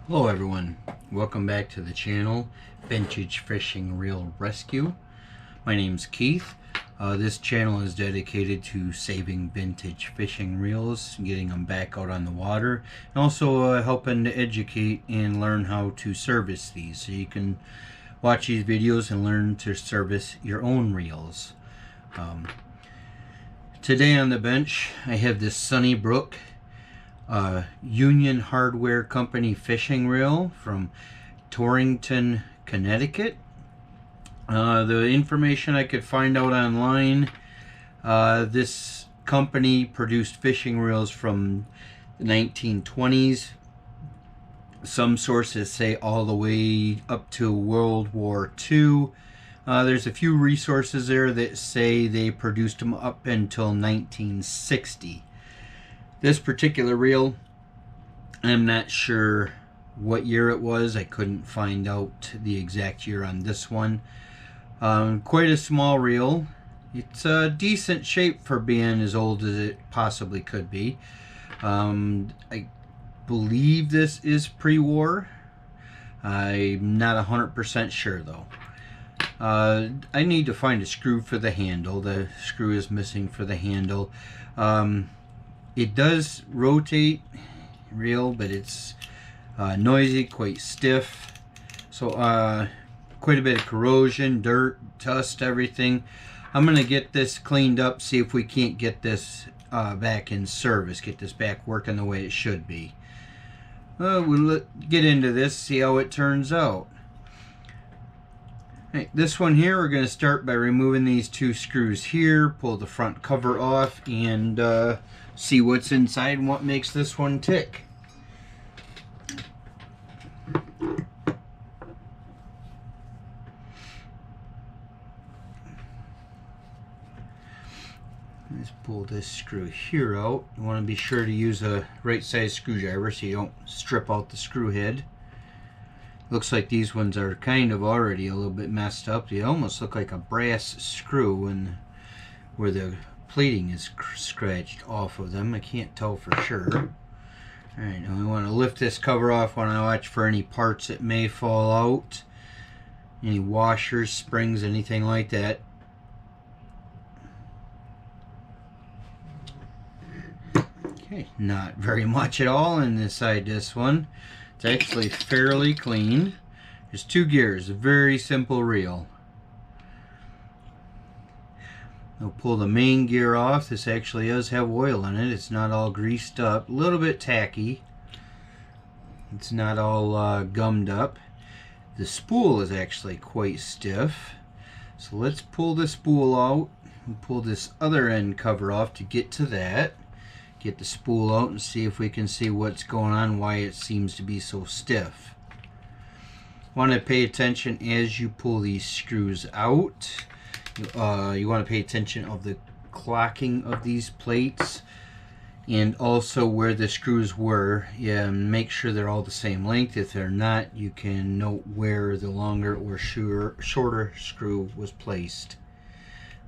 Hello everyone, welcome back to the channel, Vintage Fishing Reel Rescue. My name's Keith. This channel is dedicated to saving vintage fishing reels, getting them back out on the water, and also helping to educate and learn how to service these, so you can watch these videos and learn to service your own reels. Today on the bench I have this Sunny Brook Union Hardware Company fishing reel from Torrington, Connecticut. The information I could find out online, this company produced fishing reels from the 1920s. Some sources say all the way up to World War II. There's a few resources there that say they produced them up until 1960. This particular reel, I'm not sure what year it was. I couldn't find out the exact year on this one. Quite a small reel. It's a decent shape for being as old as it possibly could be. I believe this is pre-war. I'm not 100% sure though. I need to find a screw for the handle. The screw is missing for the handle. It does rotate reel, but it's noisy, quite stiff. So quite a bit of corrosion, dirt, dust, everything. I'm going to get this cleaned up, see if we can't get this back in service, get this back working the way it should be. We'll get into this, see how it turns out. Right, this one here, we're going to start by removing these two screws here, pull the front cover off, and see what's inside and what makes this one tick. Let's pull this screw here out. You want to be sure to use a right size screwdriver so you don't strip out the screw head. Looks like these ones are kind of already a little bit messed up. They almost look like a brass screw and where the plating is scratched off of them. I can't tell for sure. Alright, now we want to lift this cover off. Want to watch for any parts that may fall out. Any washers, springs, anything like that. Okay, not very much at all inside this one. It's actually fairly clean. There's two gears, a very simple reel. I'll pull the main gear off. This actually does have oil in it. It's not all greased up. A little bit tacky. It's not all gummed up. The spool is actually quite stiff. So let's pull the spool out and pull this other end cover off to get to that. Get the spool out and see if we can see what's going on, why it seems to be so stiff. Want to pay attention as you pull these screws out. You want to pay attention of the clocking of these plates and also where the screws were. Yeah, make sure they're all the same length. If they're not, you can note where the longer or shorter screw was placed.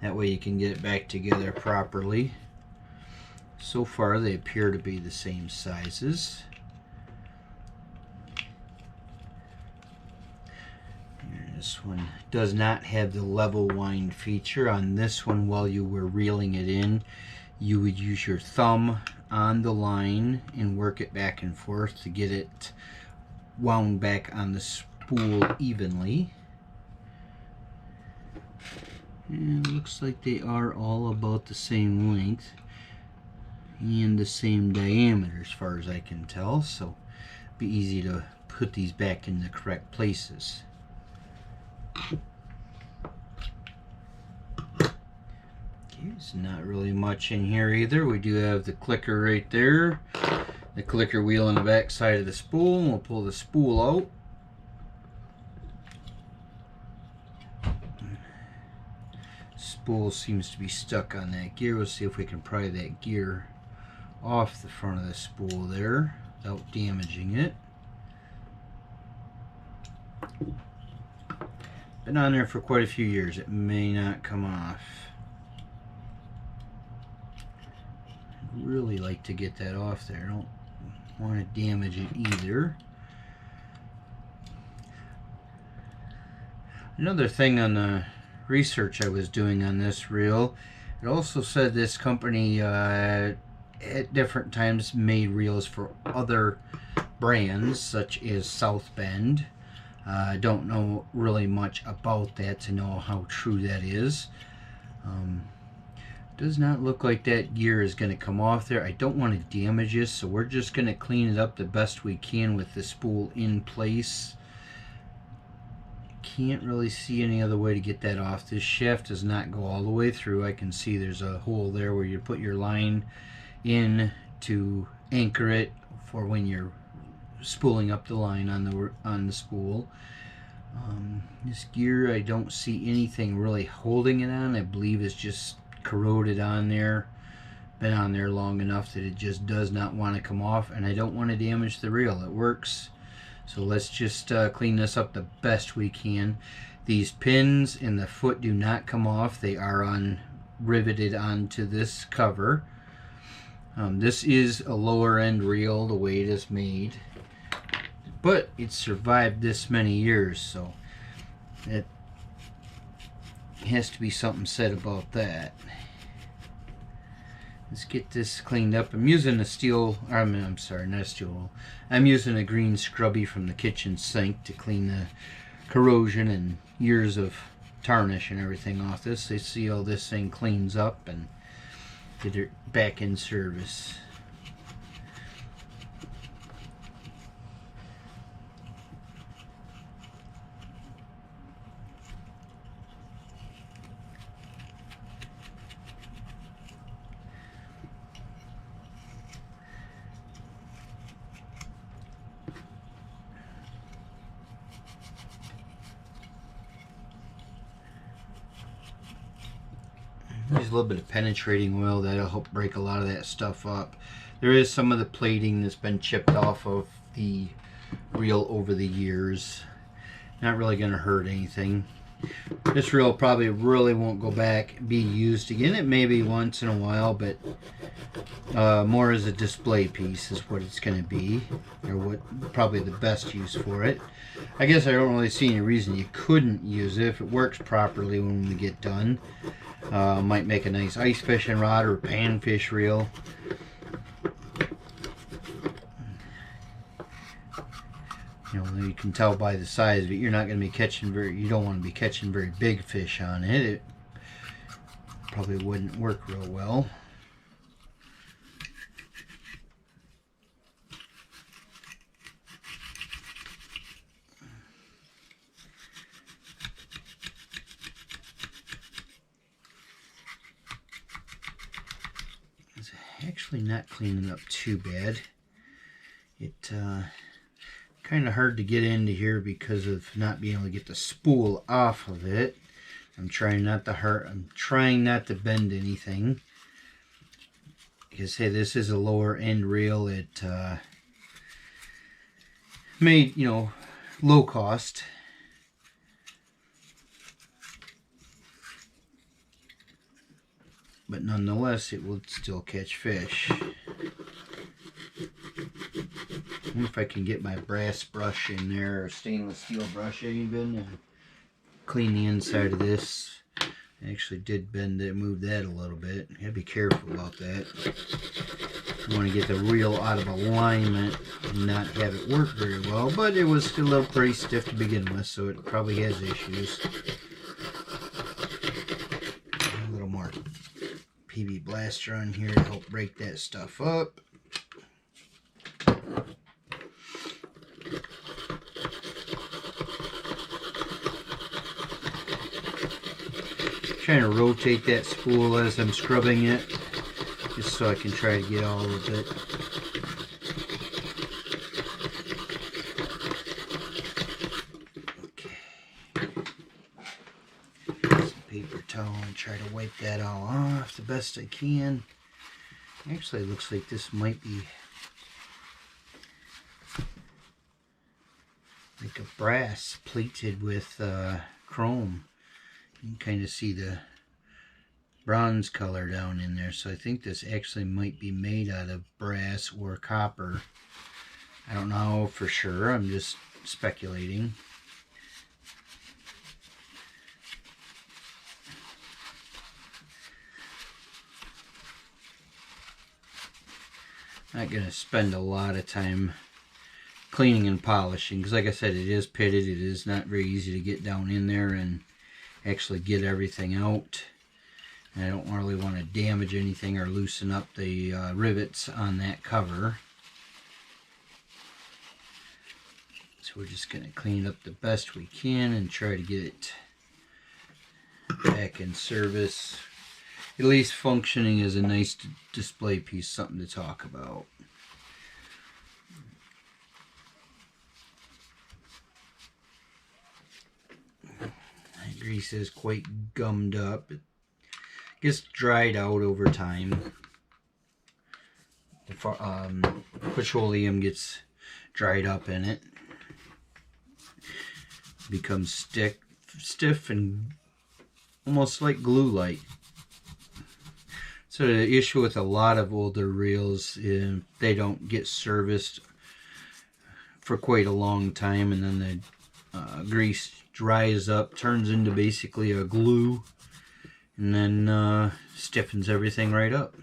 That way you can get it back together properly. So far they appear to be the same sizes. This one does not have the level wind feature. On this one, while you were reeling it in, you would use your thumb on the line and work it back and forth to get it wound back on the spool evenly. And it looks like they are all about the same length and the same diameter as far as I can tell, so it'll be easy to put these back in the correct places. Okay, there's not really much in here either. We do have the clicker right there, the clicker wheel on the back side of the spool, and we'll pull the spool out. Spool seems to be stuck on that gear. We'll see if we can pry that gear off the front of the spool there without damaging it. Been on there for quite a few years. It may not come off. I'd really like to get that off there. I don't want to damage it either. Another thing on the research I was doing on this reel, it also said this company at different times made reels for other brands such as South Bend. I don't know really much about that to know how true that is. Does not look like that gear is going to come off there. I don't want to damage this, so we're just going to clean it up the best we can with the spool in place. Can't really see any other way to get that off. This shaft does not go all the way through. I can see there's a hole there where you put your line in to anchor it for when you're spooling up the line on the spool. This gear, I don't see anything really holding it on. I believe it's just corroded on there, been on there long enough that it just does not want to come off, and I don't want to damage the reel. It works. So let's just clean this up the best we can. These pins in the foot do not come off. They are riveted onto this cover. This is a lower end reel the way it is made, but it survived this many years, so it has to be something said about that. Let's get this cleaned up. I'm using a steel, I'm sorry, not a steel wool. I'm using a green scrubby from the kitchen sink to clean the corrosion and years of tarnish and everything off this. They see how this thing cleans up and get it back in service. Use a little bit of penetrating oil. That'll help break a lot of that stuff up. There is some of the plating that's been chipped off of the reel over the years. Not really going to hurt anything. This reel probably really won't go back be used again. It may be once in a while, but more as a display piece is what it's going to be, or what probably the best use for it. I guess I don't really see any reason you couldn't use it if it works properly when we get done. Might make a nice ice fishing rod or panfish reel. You know, you can tell by the size of it, you're not going to be catching you don't want to be catching very big fish on it. It probably wouldn't work real well. It's actually not cleaning up too bad. It kind of hard to get into here because of not being able to get the spool off of it. I'm trying not to bend anything. Because hey, this is a lower end reel. It made, you know, low cost. But nonetheless, it will still catch fish. I wonder if I can get my brass brush in there, or stainless steel brush even, and clean the inside of this. I actually did bend it, move that a little bit. You gotta be careful about that. You want to get the reel out of alignment and not have it work very well, but it was a little pretty stiff to begin with, so it probably has issues. A little more PB Blaster on here to help break that stuff up. Trying to rotate that spool as I'm scrubbing it, just so I can try to get all of it. Okay. Some paper towel and try to wipe that all off the best I can. Actually, it looks like this might be like a brass plated with chrome. You can kind of see the bronze color down in there, so I think this actually might be made out of brass or copper. I don't know for sure, I'm just speculating. Not going to spend a lot of time cleaning and polishing, because like I said, it is pitted. It is not very easy to get down in there and actually get everything out. And I don't really want to damage anything or loosen up the rivets on that cover. So we're just going to clean it up the best we can and try to get it back in service. At least functioning as a nice display piece, something to talk about. That grease is quite gummed up. It gets dried out over time. The petroleum gets dried up in it. Becomes stiff and almost like glue-like. So the issue with a lot of older reels is they don't get serviced for quite a long time, and then the grease dries up, turns into basically a glue, and then stiffens everything right up.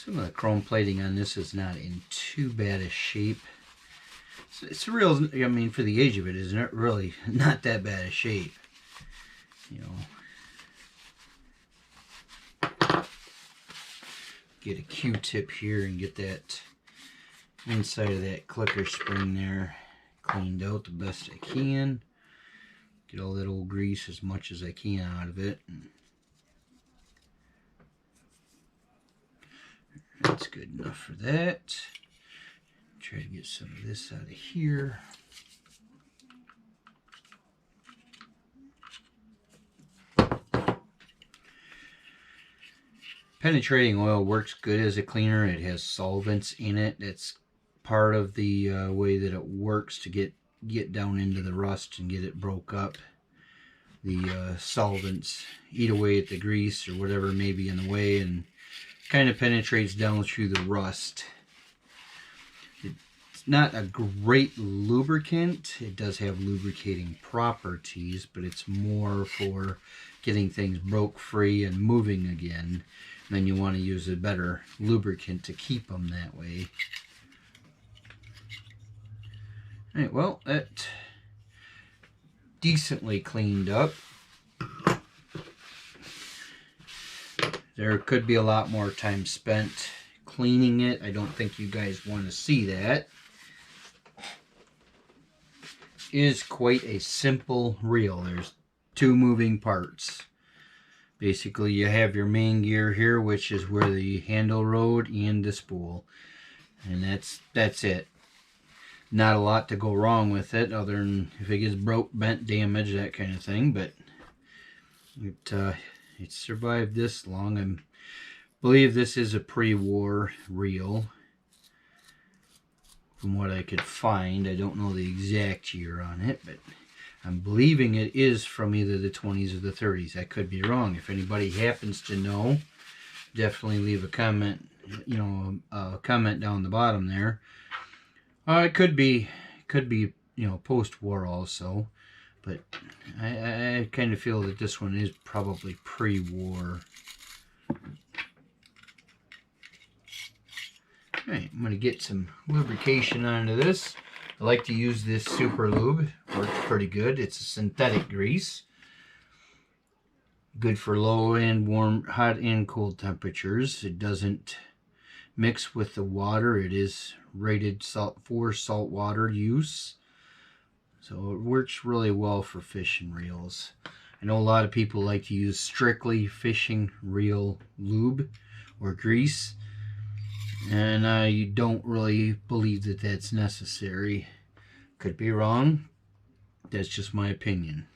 Some of the chrome plating on this is not in too bad a shape. It's real, I mean, for the age of it, isn't it? Really not that bad a shape. You know, get a Q-tip here and get that inside of that clicker spring there cleaned out the best I can. Get all that old grease as much as I can out of it. That's good enough for that. Try to get some of this out of here. Penetrating oil works good as a cleaner. It has solvents in it. That's part of the way that it works to get down into the rust and get it broke up. The solvents eat away at the grease or whatever may be in the way and kind of penetrates down through the rust. It's not a great lubricant. It does have lubricating properties, but it's more for getting things broke free and moving again. And then you want to use a better lubricant to keep them that way. Alright, well, that decently cleaned up. There could be a lot more time spent cleaning it. I don't think you guys want to see that. It is quite a simple reel. There's two moving parts. Basically, you have your main gear here, which is where the handle rode and the spool. And that's it. Not a lot to go wrong with it, other than if it gets broke, bent, damaged, that kind of thing. But it survived this long. I believe this is a pre-war reel. From what I could find, I don't know the exact year on it, but I'm believing it is from either the 20s or the 30s. I could be wrong. If anybody happens to know, definitely leave a comment. You know, a comment down the bottom there. It could be, you know, post-war also, but I kind of feel that this one is probably pre-war. Alright, I'm going to get some lubrication onto this. I like to use this Super Lube. Works pretty good. It's a synthetic grease. Good for low and warm, hot and cold temperatures. It doesn't mix with the water. It is rated for saltwater use. So it works really well for fishing reels. I know a lot of people like to use strictly fishing reel lube or grease. And I don't really believe that that's necessary. Could be wrong. That's just my opinion.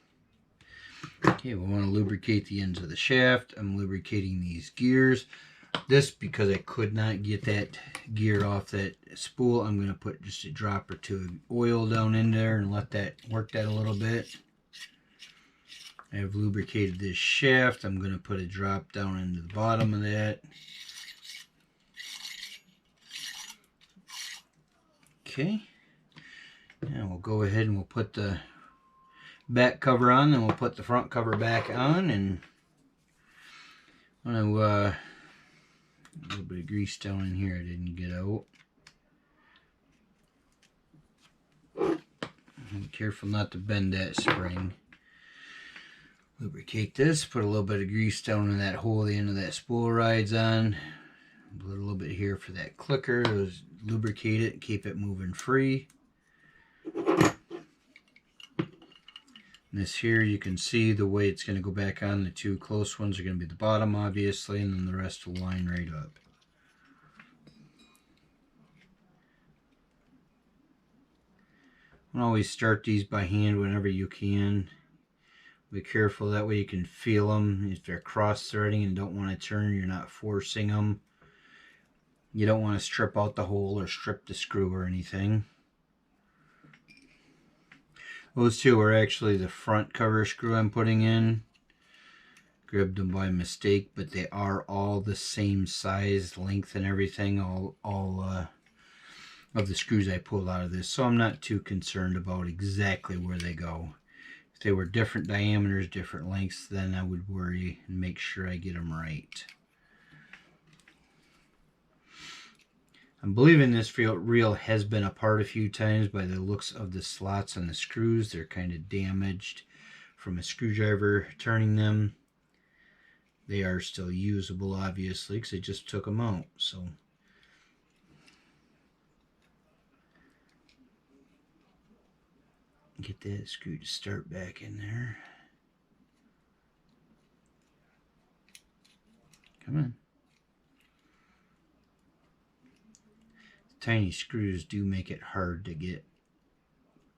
Okay, we want to lubricate the ends of the shaft. I'm lubricating these gears. This, because I could not get that gear off that spool, I'm going to put just a drop or two of oil down in there and let that work that a little bit. I have lubricated this shaft. I'm going to put a drop down into the bottom of that. Okay. Now we'll go ahead and we'll put the back cover on, then we'll put the front cover back on, and I'm going to a little bit of grease down in here I didn't get out. Be careful not to bend that spring. Lubricate this, put a little bit of grease down in that hole the end of that spool rides on. A little bit here for that clicker. Lubricate it, keep it moving free. This here, you can see the way it's going to go back on. The two close ones are going to be the bottom, obviously, and then the rest will line right up. And always start these by hand whenever you can. Be careful, that way you can feel them. If they're cross-threading and don't want to turn, you're not forcing them. You don't want to strip out the hole or strip the screw or anything. Those two are actually the front cover screw I'm putting in. Grabbed them by mistake, but they are all the same size, length, and everything. All of the screws I pulled out of this, so I'm not too concerned about exactly where they go. If they were different diameters, different lengths, then I would worry and make sure I get them right. I'm believing this reel has been apart a few times by the looks of the slots on the screws. They're kind of damaged from a screwdriver turning them. They are still usable, obviously, because I just took them out. So get that screw to start back in there. Come on. Tiny screws do make it hard to get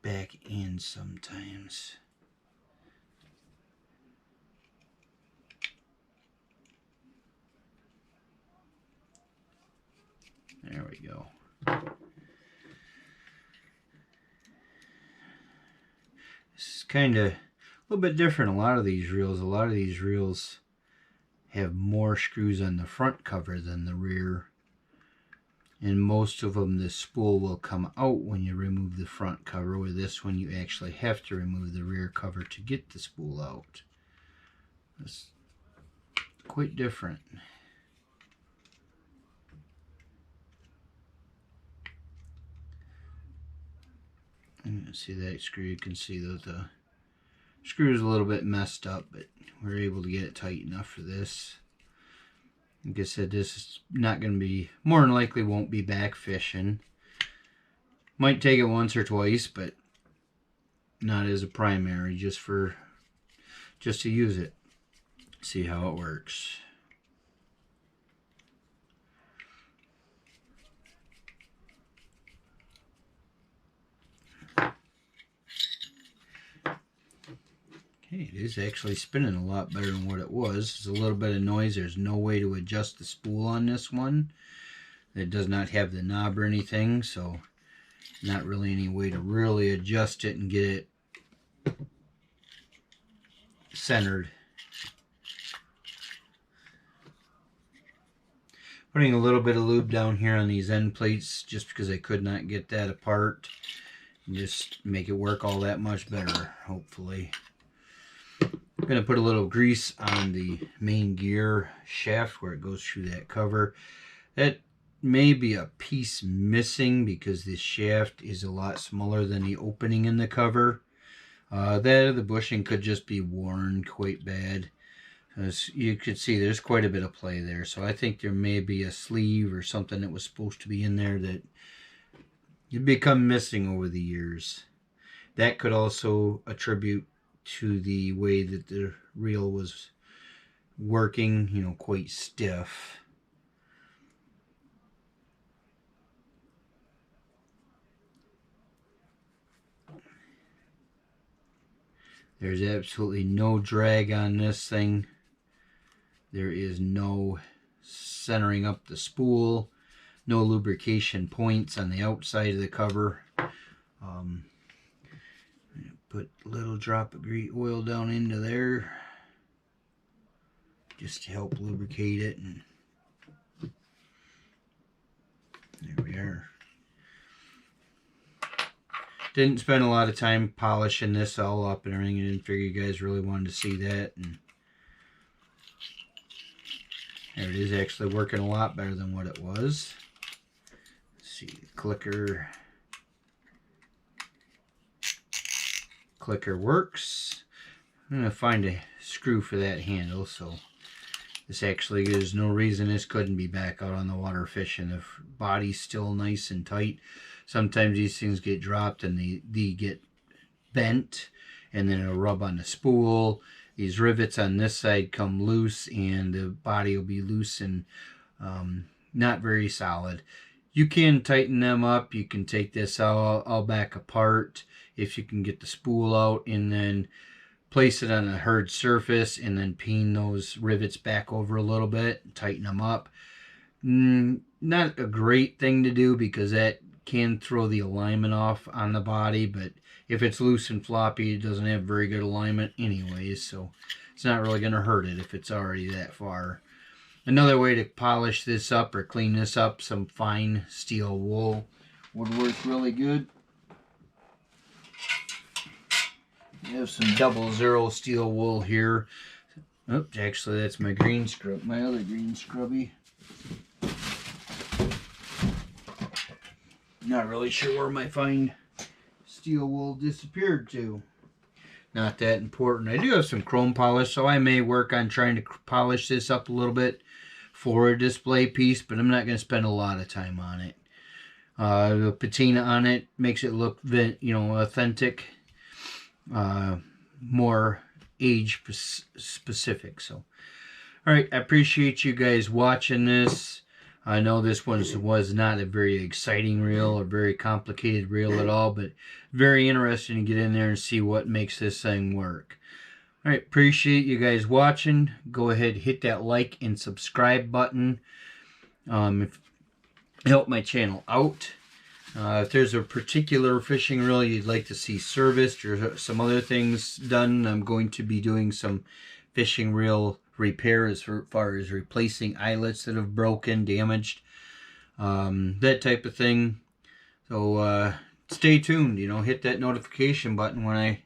back in sometimes. There we go. This is kind of a little bit different. A lot of these reels have more screws on the front cover than the rear. And most of them, the spool will come out when you remove the front cover. With this one, you actually have to remove the rear cover to get the spool out. It's quite different. And you see that screw, you can see that the screw is a little bit messed up, but we're able to get it tight enough for this. Like I said, this is not going to be, more than likely won't be back fishing. Might take it once or twice, but not as a primary, just to use it. See how it works. Okay, it is actually spinning a lot better than what it was. There's a little bit of noise. There's no way to adjust the spool on this one. It does not have the knob or anything, so not really any way to really adjust it and get it centered. Putting a little bit of lube down here on these end plates just because I could not get that apart. And just make it work all that much better, hopefully. I'm going to put a little grease on the main gear shaft where it goes through that cover. That may be a piece missing because this shaft is a lot smaller than the opening in the cover. That or the bushing could just be worn quite bad. As you could see, there's quite a bit of play there. So I think there may be a sleeve or something that was supposed to be in there that you'd become missing over the years. That could also attribute to the way that the reel was working, you know, quite stiff. There's absolutely no drag on this thing. There is no centering up the spool. No lubrication points on the outside of the cover. Put a little drop of grease oil down into there just to help lubricate it. And there we are. Didn't spend a lot of time polishing this all up and everything. I didn't figure you guys really wanted to see that. And there it is, actually working a lot better than what it was. Let's see, clicker works. I'm going to find a screw for that handle, so this actually, there's no reason this couldn't be back out on the water fishing. The body's still nice and tight. Sometimes these things get dropped and they get bent, and then it'll rub on the spool. These rivets on this side come loose, and the body will be loose and not very solid. You can tighten them up. You can take this all back apart if you can get the spool out, and then place it on a hard surface, and then peen those rivets back over a little bit, tighten them up. Not a great thing to do because that can throw the alignment off on the body, but if it's loose and floppy, it doesn't have very good alignment anyways, so it's not really going to hurt it if it's already that far. Another way to polish this up or clean this up, some fine steel wool would work really good. You have some 00 steel wool here. Oops, actually that's my green scrub, my other green scrubby. Not really sure where my fine steel wool disappeared to. Not that important. I do have some chrome polish, so I may work on trying to polish this up a little bit for a display piece, but I'm not going to spend a lot of time on it. The patina on it makes it look, authentic, more age specific. So, all right, I appreciate you guys watching this. I know this one was not a very exciting reel or very complicated reel at all, but very interesting to get in there and see what makes this thing work. All right, appreciate you guys watching. Go ahead, hit that like and subscribe button. Help my channel out. If there's a particular fishing reel you'd like to see serviced or some other things done, I'm going to be doing some fishing reel repair as far as replacing eyelets that have broken, damaged, that type of thing. So stay tuned, hit that notification button when I